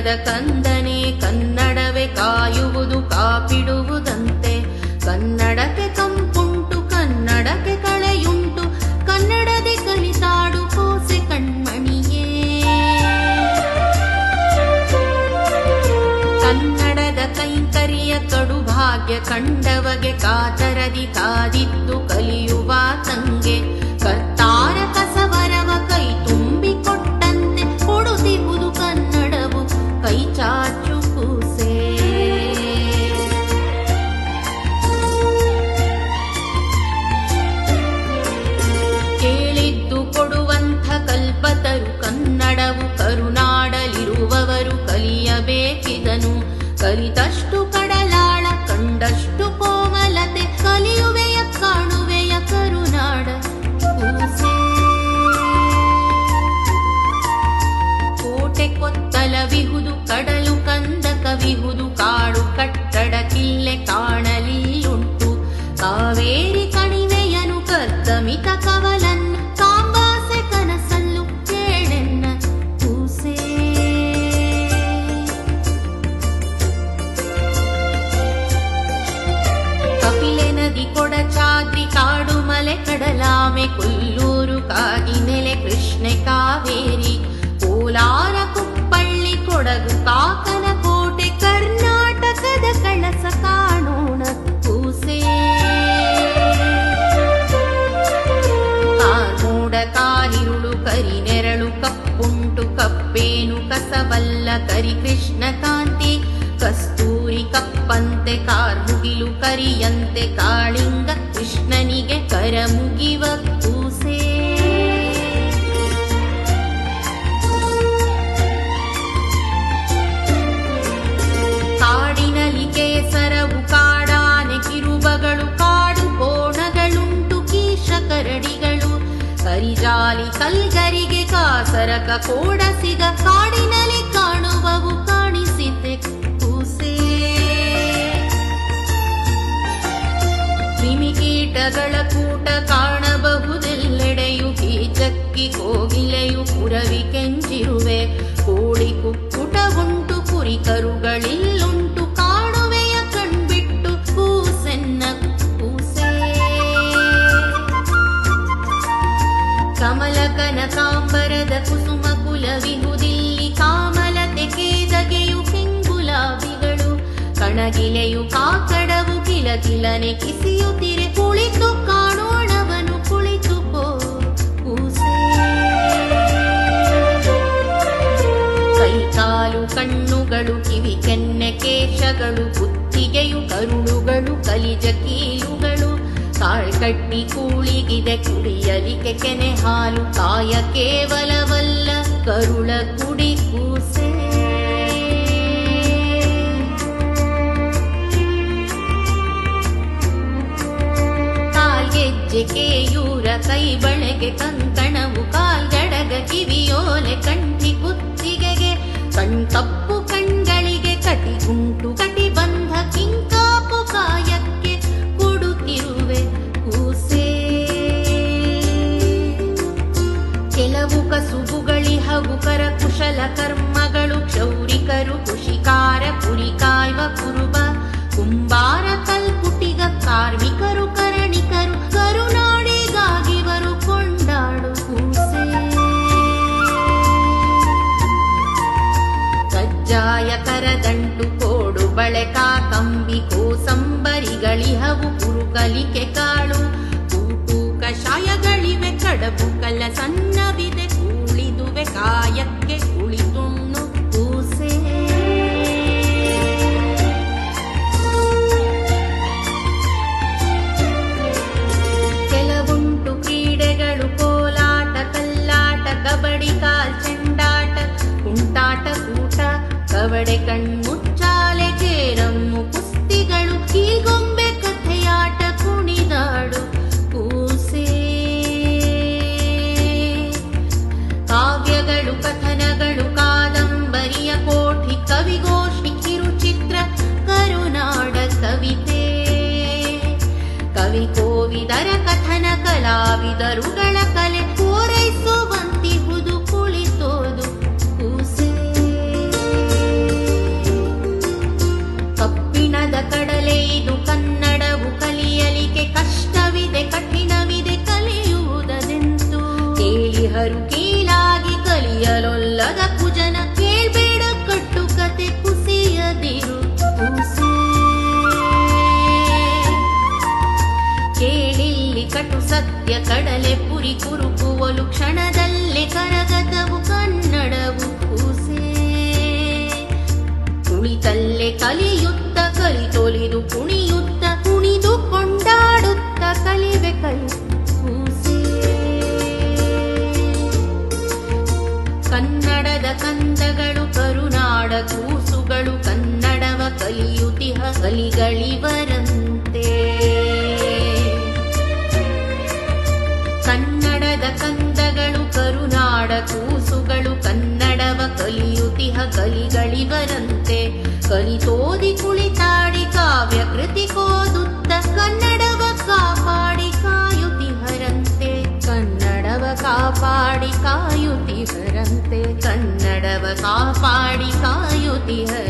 ಕನ್ನಡದ ಕಂದನೆ ಕನ್ನಡವೇ ಕಾಯುವುದು ಕಾಪಿಡುವುದಂತೆ. ಕನ್ನಡಕ್ಕೆ ಕಂಪುಂಟು ಕನ್ನಡಕ್ಕೆ ಕಳೆಯುಂಟು ಕನ್ನಡದೆ ಕಲಿತಾಡು ಕೋಸೆ ಕಣ್ಮಣಿಯೇ. ಕನ್ನಡದ ಕೈಂಕರ್ಯ ಕಡು ಭಾಗ್ಯ ಕಂಡವಗೆ ಕಾತರದಿ ಕಾದಿದ್ದು ಕಲಿಯುವ ತಂಗೆ. ಕರ್ತಾರ ಕಸವರವ ಕೈ ತುಂಬಿ ಕೊಟ್ಟಂತೆ ಕೊಡುತ್ತಿರುವುದು ಕನ್ನಡವು ಕೈ ಚಾಚು ಕೂಸೆ. ಕೇಳಿದ್ದು ಕೊಡುವಂಥ ಕಲ್ಪತರು ಕನ್ನಡವು ಕರುನಾಡಲಿರುವವರು ಕಲಿಯಬೇಕಿದನು. ಕಲಿತಷ್ಟು ಕಡಲಾಳ ಕಂಡಷ್ಟು ಕೋಮಲತೆ ಕಲಿಯುವೆಯ ಕಾಣುವೆಯ ಕರುನಾಡ ಕೂಸೆ. ಕೋಟೆ ಕೊತ್ತಲವಿಹುದು ಕಡಲು ಕಂದಕವಿಹುದು ಕಾಡು ಕಟ್ಟಡ ಕಿಲ್ಲೆ ಕಾಣಲಿಯುಂಟು. ಕಾವೇರಿ ಕಣಿವೆಯನು ಕರ್ದಮಿತ ಕವಲನ್ನು ಕಾಂಬಾಸೆ ಕನಸಲ್ಲು ಕೇಳೆನ್ನ ಕೂಸೆ. ಕಪಿಲೆ ನದಿ ಕೊಡಚಾದ್ರಿ ಕಾಡು ಮಲೆ ಕಡಲಾಮೆ ಕೊಲ್ಲೂರು ಕಾಗಿನೆಲೆ ಕೃಷ್ಣೆ ಕಾವೇರಿ ಕೋಲಾರ ಕುಪ್ಪಳ್ಳಿ ಕೊಡಗು ಕಾಕನ ಕೋಟೆ ಕರ್ನಾಟಕದ ಕಳಸ ಕಾಣೋಣ ಕೂಸೆ. ಕಾರ್ಮೋಡ ಕಾಲಿರುಳು ಕರಿನೆರಳು ಕಪ್ಪುಂಟು ಕಪ್ಪೇನು ಕಸಬಲ್ಲ ಕರಿ ಕೃಷ್ಣ ಕಾಂತಿ. ಕಸ್ತೂರಿ ಕಪ್ಪಂತೆ ಕಾರ್ಮುಗಿಲು ಕರಿಯಂತೆ ಕಾಳಿಂಗ ಕೃಷ್ಣನಿಗೆ ಕರಮುಗಿವ ಕೂಸೆ. ಕಾಡಿನಲ್ಲಿ ಕೇಸರವು ಕಾಡಾನೆ ಕಿರುಬಗಳು ಕಾಡು ಕೋಣಗಳುಂಟು ಕೀಶ ಕರಡಿಗಳು. ಕರಿಜಾಲಿ ಕಲ್ಗರಿಗೆ ಕಾಸರಕ ಕೋಡಸಿಗ ಕಾಡಿನಲ್ಲಿ ಕಾಣುವವು ಕಾಣಿಸಿತೆ ಕೂಸೆ. ಕ್ರಿಮಿಕೀಟಗಳ ಕೂಟ ಕಾಣಬಹುದೆಲ್ಲೆಡೆಯು ಕೀಚಕ್ಕಿ ಕೋಗಿಲೆಯು ಕುರವಿ ಕೆಂಚಿರುವೆ. ಕೋಳಿ ಕುಕ್ಕುಟ ಉಂಟು ಕುರಿ ಕರುಗಳಿಲ್ಲುಂಟು ಕಾಣುವೆಯ ಕಣ್ಬಿಟ್ಟು ಕೂಸೆನ್ನ ಕೂಸೆ. ಕಮಲ ಕನಕಾಂಬರದ ಕುಸುಮ ಕುಲವಿಹುದಿಲ್ಲಿ ಕಾಮಲತೆ ಕೇದಗೆಯು ಕೆಂಗುಲಾಬಿಗಳು. ಕಣಗಿಲೆಯು ಕಾಕಡವು ಕಿಲಕಿಲನೆ ಕಿಸಿಯುತ್ತಿರೆ ಕುಳಿತು ಕಾಣೋಣವನು ಕುಳಿತುಕೋ ಕೂಸೆ. ಕೈಕಾಲು ಕಣ್ಣುಗಳು ಕಿವಿ ಕೆನ್ನೆ ಕೇಶಗಳು ಕುತ್ತಿಗೆಯು ಕರುಳುಗಳು ಕಲಿಜ ಕೀಲುಗಳು. ಕಾಳ್ಕಟ್ಟಿ ಕೂಳಿಗಿದೆ ಕುಡಿಯಲಿಕ್ಕೆ ಕೆನೆ ಹಾಲು ಕಾಯ ಕೇವಲವಲ್ಲ ಕರುಳ ಕುಡಿ ಕೂಸೆ. ಕಾಲ್ಗೆಜ್ಜೆ ಕೇಯೂರ ಕೈ ಬಳೆಗೆ ಕಂಕಣವು ಕಾಲ್ಗಡಗ ಕಿವಿಯೋಲೆ ಕಂಠಿ ಕುತ್ತಿಗೆಗೆ. ಕಣ್ಕಪ್ಪು ಕಣ್ಗಳಿಗೆ ಕಟಿಗುಂಟು ಕಟಿಬಂಧ ಕಿಂಕಾಪು ಕಾಯಕ್ಕೆ ಕೊಡುತ್ತಿರುವೆ ಕೂಸೆ. ಕೆಲವು ಕಸುಬುಗಳಿಹವು ಕರಕುಶಲ ಕರ್ಮಗಳು ಕ್ಷೌರಿಕರು ಕುಶಿಕಾರ ಕುರಿ ಕಾಯ್ವ ಕುರುಬ ಕುಂಬಾರ ಕಲ್ಕುಟಿಗ ಕಾರ್ಮಿಕರು ಕರಣಿಕರು ಕರುನಾಡಿಗಾಗಿವರು ಕೊಂಡಾಡು ಕೂಸೆ. ಕಜ್ಜಾಯ ಕರದಂಟು ಕೋಡು ಬಳೆ ಕಾಕಂಬಿ ಕೋಸಂಬರಿಗಳಿಹವು ಕುರುಕಲಿಕೆ ಕಾಳು. ಕೂಟು ಕಷಾಯಗಳಿವೆ ಕಡಬು ಕಲ ಸಣ್ಣವಿದೆ ಕೂಳಿದುವೆ ಕಾಯಕ್ಕೆ ಕುಳಿತುಣ್ಣು ಕೂಸೆ. ಕೆಲವುಂಟು ಕ್ರೀಡೆಗಳು ಕೋಲಾಟ ಕಲ್ಲಾಟ ಕಬಡ್ಡಿ ಕಾಲ್ ಚೆಂಡಾಟ ಕುಂಟಾಟ ಕೂಟ ಕವಡೆ ಕಣ್ಮುಚ್ಚಾಲೆ ಕೇರಮ್ಮು ಕುಸ್ತಿಗಳು ಕೀಲ್ಗೊಂಬೆ ಕಥೆಯಾಟ ಕುಣಿದಾಡು ಕೂಸೆ. ಕಾವ್ಯಗಳು ಕಥನಗಳು ಕಾದಂಬರಿಯ ಕೋಠಿ ಕವಿಗೋಷ್ಠಿ ಕಿರುಚಿತ್ರ ಕರುನಾಡ ಕವಿತೆ. ಕವಿ ಕೋವಿದರ ಕಥನ ಕಲಾವಿದರುಗಳ ಕಲೆ ಪೂರೈಸುವಂತಿಹುದು ಕುಳಿತೋದು ಕೂಸೆ. ಕ್ಷಣದಲ್ಲೇ ಕರಗತವು ಕನ್ನಡವು ಕೂಸೆ ಕುಳಿತಲ್ಲೇ ಕಲಿಯುತ್ತ ಕಲಿತೊಲಿದು ಕುಣಿಯುತ್ತ ಕುಣಿದು ಕೊಂಡಾಡುತ್ತ ಕಲಿವೆ ಕೂಸೆ ಕನ್ನಡದ ಕಂದಗಳು ಕರುನಾಡ ಕೂಸುಗಳು ಕನ್ನಡವ ಕಲಿಯುತಿಹ ಕಲಿಗಳಿವರಂತೆ ಕನ್ನಡದ ಕಂದಗಳು ಕರುನಾಡ ಕೂಸುಗಳು ಕನ್ನಡವ ಕಲಿಯುತಿಹ ಕಲಿಗಳಿವರಂತೆ ಕಲಿತೋದಿ ಕುಳಿತಾಡಿ ಕಾವ್ಯ ಕೃತಿ ಕೋದುತ್ತ ಕನ್ನಡವ ಕಾಪಾಡಿ ಕಾಯುತಿಹರಂತೆ ಕನ್ನಡವ ಕಾಪಾಡಿ ಕಾಯುತಿಹರಂತೆ ಕನ್ನಡವ ಕಾಪಾಡಿ ಕಾಯುತಿಹರಂತೆ